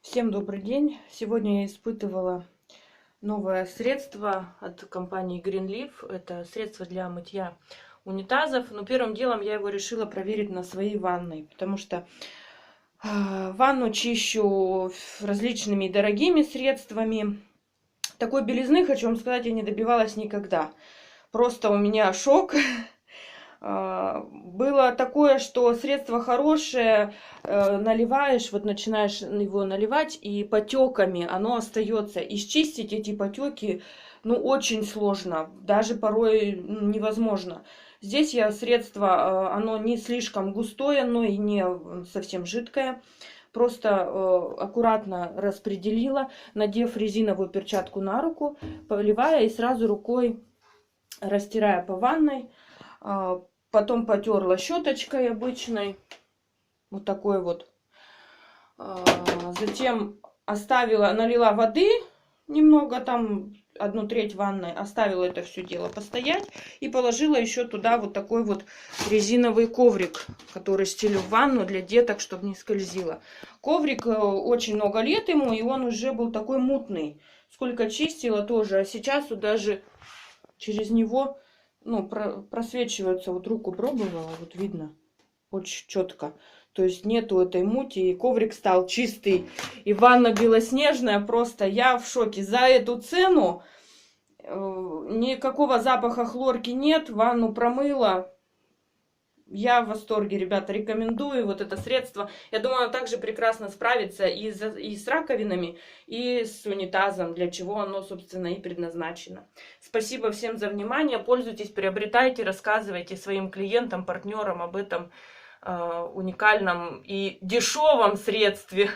Всем добрый день! Сегодня я испытывала новое средство от компании Greenleaf. Это средство для мытья унитазов. Но первым делом я его решила проверить на своей ванной, потому что ванну чищу различными дорогими средствами. Такой белизны, хочу вам сказать, я не добивалась никогда. Просто у меня шок. Было такое, что средство хорошее, наливаешь, вот начинаешь его наливать, и потеками оно остается. И счистить эти потеки, ну, очень сложно, даже порой невозможно. Здесь средство, оно не слишком густое, но и не совсем жидкое. Просто аккуратно распределила, надев резиновую перчатку на руку, поливая и сразу рукой растирая по ванной. Потом потерла щеточкой обычной, вот такой вот. Затем налила воды немного, там 1/3 ванной, оставила это все дело постоять и положила еще туда вот такой вот резиновый коврик, который стелю в ванну для деток, чтобы не скользило. Коврик очень много лет ему, и он уже был такой мутный. Сколько чистила тоже, а сейчас вот даже через него просвечивается, вот руку пробовала, вот видно, очень четко. То есть нету этой мути, и коврик стал чистый, и ванна белоснежная, просто я в шоке. За эту цену никакого запаха хлорки нет, ванну промыла. Я в восторге, ребята, рекомендую вот это средство. Я думаю, оно также прекрасно справится и с раковинами, и с унитазом, для чего оно, собственно, и предназначено. Спасибо всем за внимание. Пользуйтесь, приобретайте, рассказывайте своим клиентам, партнерам об этом уникальном и дешевом средстве.